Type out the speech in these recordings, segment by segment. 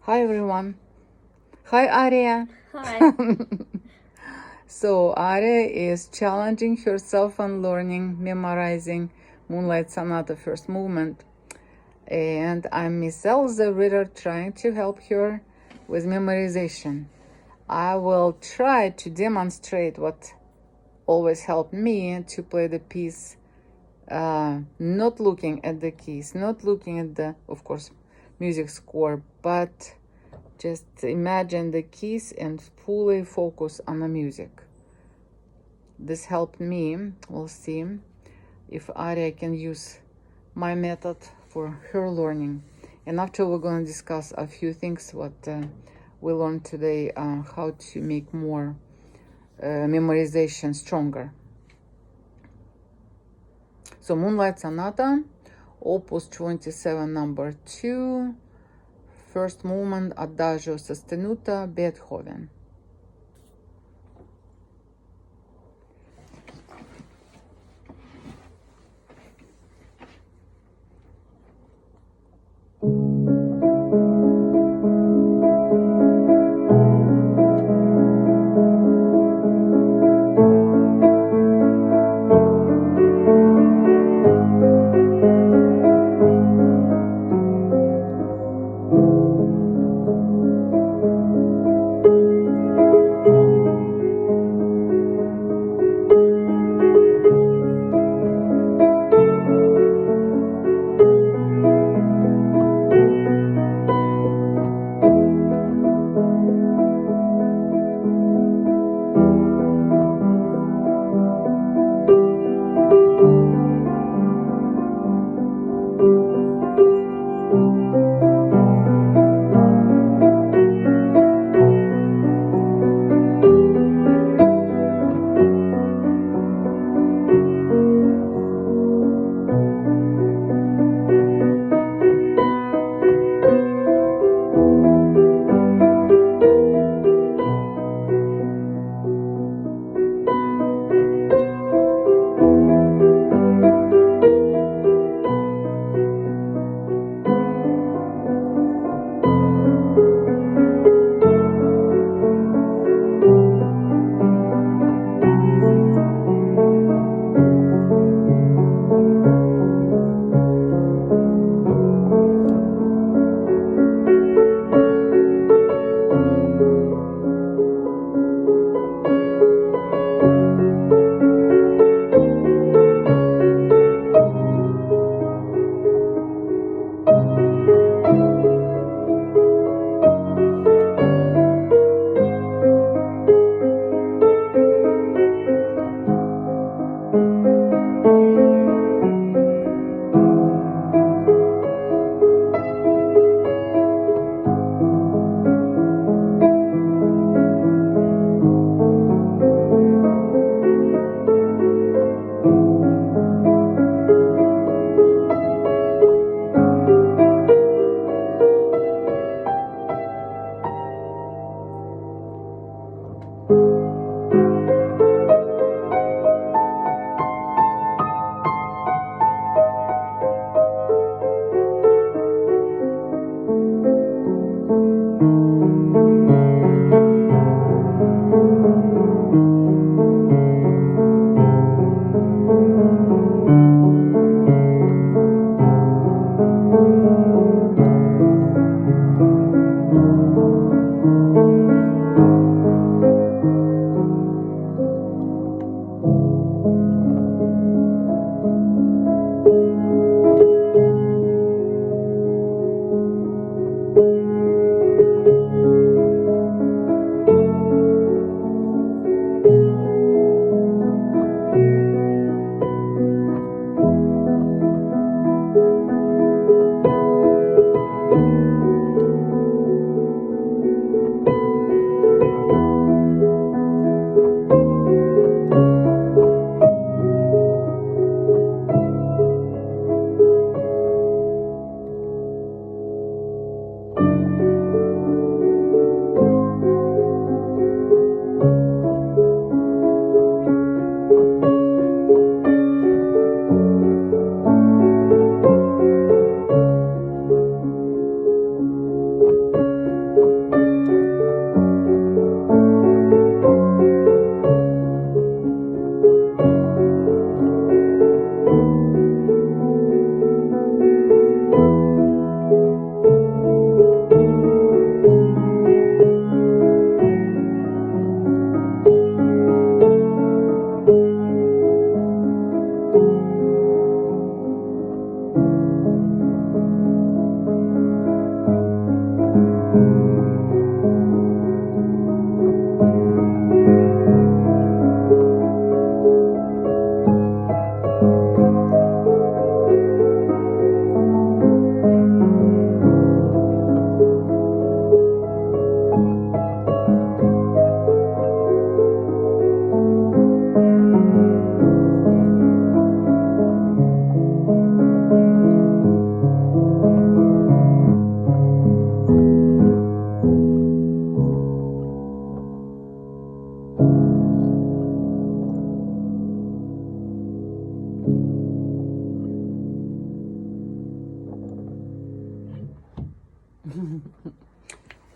Hi everyone. Hi Arya. Hi. So Arya is challenging herself on learning, memorizing Moonlight Sonata first movement. And I'm Miss Elza, Ritter, trying to help her with memorization. I will try to demonstrate what always helped me to play the piece, not looking at the keys, not looking at the, of course, music score, but just imagine the keys and fully focus on the music. This helped me. We'll see if Arya can use my method for her learning. And after we're going to discuss a few things what we learned today, how to make more memorization stronger. So Moonlight Sonata, Opus 27, number 2, first movement, Adagio sostenuta, Beethoven.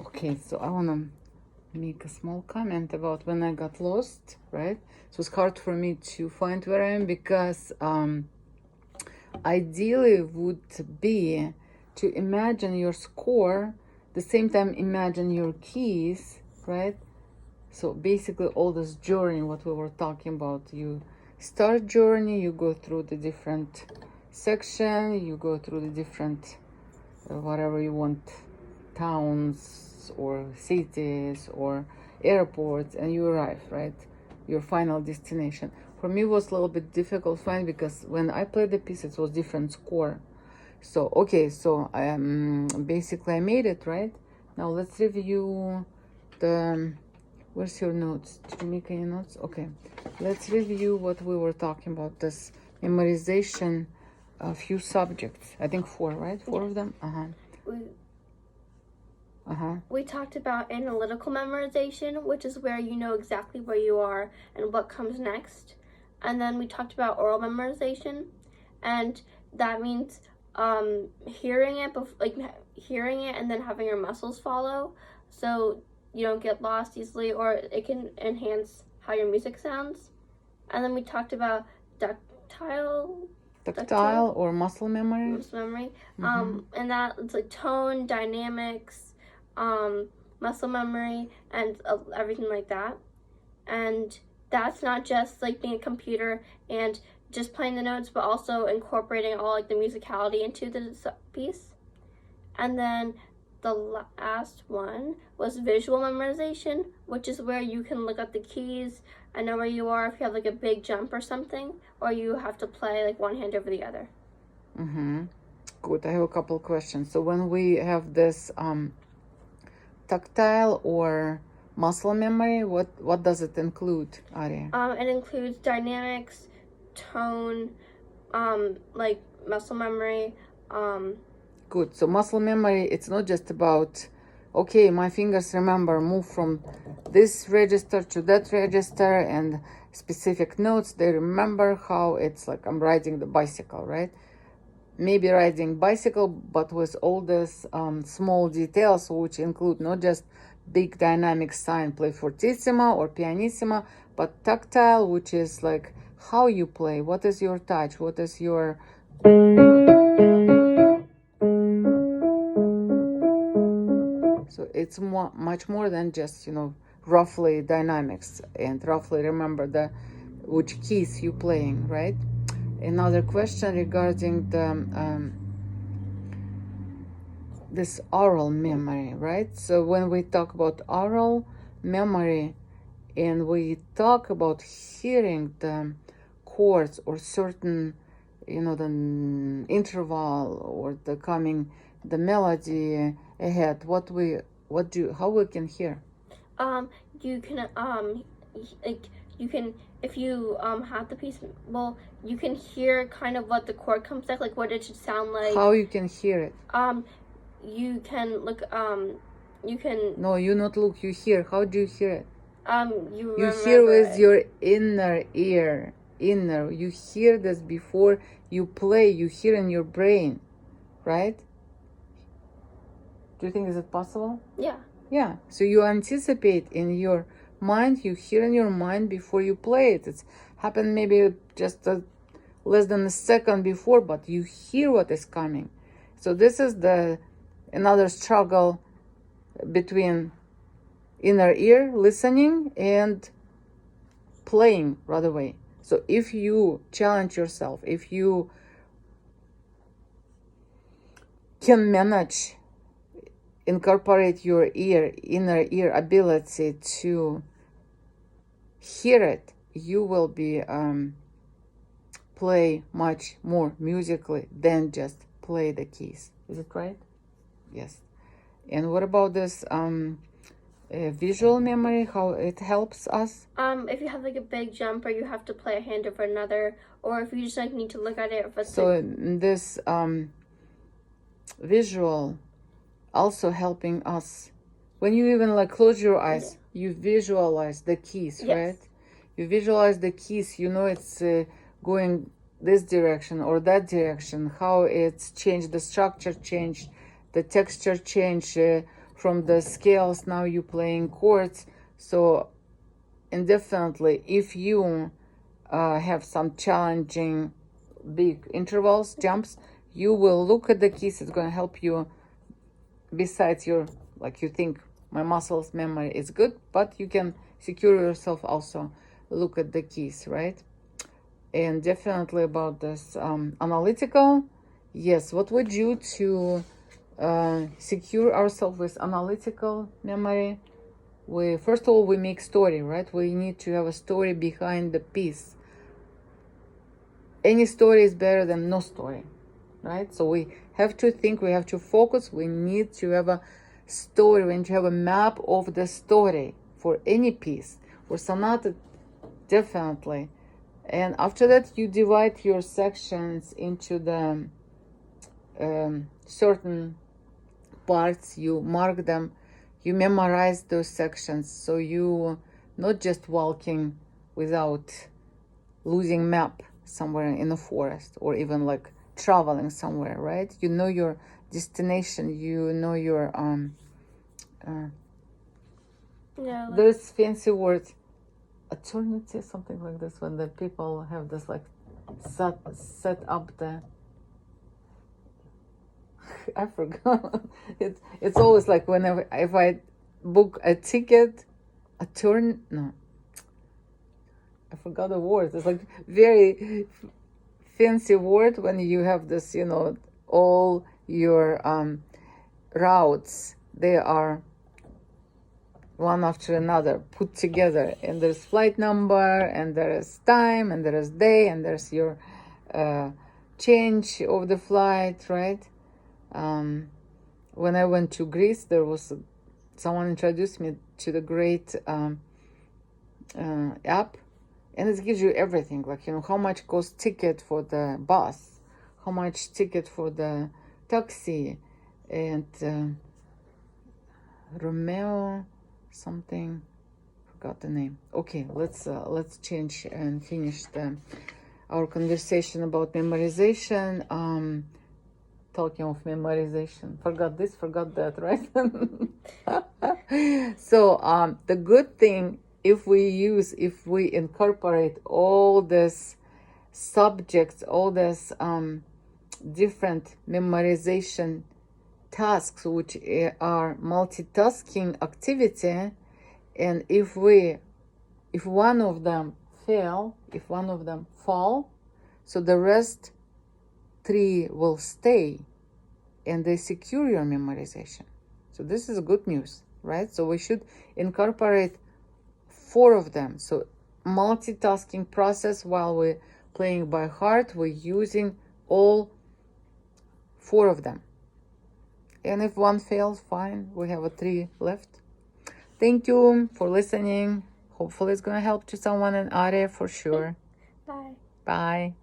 Okay, so I want to make a small comment about when I got lost, right? So it's hard for me to find where I am because ideally would be to imagine your score, the same time imagine your keys, right? So basically all this journey, what we were talking about, you start journey, you go through the different section, you go through the different whatever you want, towns or cities or airports, and you arrive, right, your final destination. For me it was a little bit difficult to find because when I played the piece it was different score. So okay, so basically I made it, right? Now let's review the where's your notes? Did you make any notes? Okay, let's review what we were talking about, this memorization, a few subjects, I think 4, right? 4 of them. We talked about analytical memorization, which is where you know exactly where you are and what comes next. And then we talked about oral memorization, and that means hearing it and then having your muscles follow, so you don't get lost easily, or it can enhance how your music sounds. And then we talked about tactile or muscle memory. And that it's like tone, dynamics, muscle memory, and everything like that. And that's not just like being a computer and just playing the notes, but also incorporating all like the musicality into the piece. And then the last one was visual memorization, which is where you can look at the keys and know where you are if you have like a big jump or something, or you have to play like one hand over the other. Good. I have a couple questions. So when we have this tactile or muscle memory, what does it include, Arya? It includes dynamics, tone, like muscle memory. Good. So muscle memory, it's not just about, okay, my fingers remember move from this register to that register and specific notes. They remember how it's like I'm riding the bicycle, right? Maybe riding bicycle, but with all these small details, which include not just big dynamic sign, play fortissimo or pianissimo, but tactile, which is like how you play, what is your touch, what is your so it's much more than just, roughly dynamics and roughly remember which keys you playing, right? Another question regarding the this oral memory, right? So when we talk about oral memory and we talk about hearing the chords or certain, the interval or the melody ahead, how we can hear? You can if you have the piece, well, you can hear kind of what the chord comes like what it should sound like. How you can hear it? You can look. You can. No, you not look. You hear. How do you hear it? You hear with your inner ear. You hear this before you play. You hear in your brain, right? Do you think is it possible? Yeah. Yeah. So you anticipate in your mind. You hear in your mind before you play it. It's happened maybe just less than a second before, but you hear what is coming. So this is another struggle between inner ear listening and playing right away. So if you challenge yourself, if you can manage incorporate your inner ear ability to hear it, you will be play much more musically than just play the keys. Is it right? Yes. And what about this visual memory, how it helps us? If you have like a big jump or you have to play a hand over another, or if you just like need to look at it. So this visual also helping us. When you even like close your eyes, you visualize the keys, right? You visualize the keys, it's going this direction or that direction, how it's changed, the structure changed, the texture change from the scales. Now you're playing chords. So indefinitely, if you have some challenging big intervals, jumps, you will look at the keys. It's going to help you. Besides your, like, you think my muscles memory is good, but you can secure yourself also. Look at the keys, right? And definitely about this analytical. Yes, what we do to secure ourselves with analytical memory? We first of all, we make story, right? We need to have a story behind the piece. Any story is better than no story, right? So we have to think, we have to focus, we need to have a story, we need to have a map of the story for any piece. For sonata, definitely. And after that, you divide your sections into the certain parts, you mark them, you memorize those sections, so you not just walking without losing map somewhere in the forest, or even like traveling somewhere, right? You know your destination, you know your Yeah. there's fancy words, eternity, something like this, when the people have this like set up the I forgot. It's always like whenever if I book a ticket, I forgot the word. It's like very fancy word when you have this, you know, all your routes, they are one after another put together, and there's flight number, and there is time, and there is day, and there's your change of the flight, right? When I went to Greece, there was someone introduced me to the great app, and it gives you everything, like, you know, how much costs ticket for the bus, how much ticket for the taxi, and Romeo something, forgot the name. Okay, let's change and finish our conversation about memorization. Talking of memorization, forgot this, forgot that, right? So the good thing, if we incorporate all this subjects, all this different memorization tasks, which are multitasking activity, and if one of them fall, so the rest 3 will stay, and they secure your memorization. So this is good news, right? So we should incorporate 4 of them. So multitasking process, while we're playing by heart, we're using all 4 of them. And if one fails, fine, we have a 3 left. Thank you for listening. Hopefully it's going to help to someone in Arya for sure. Bye. Bye.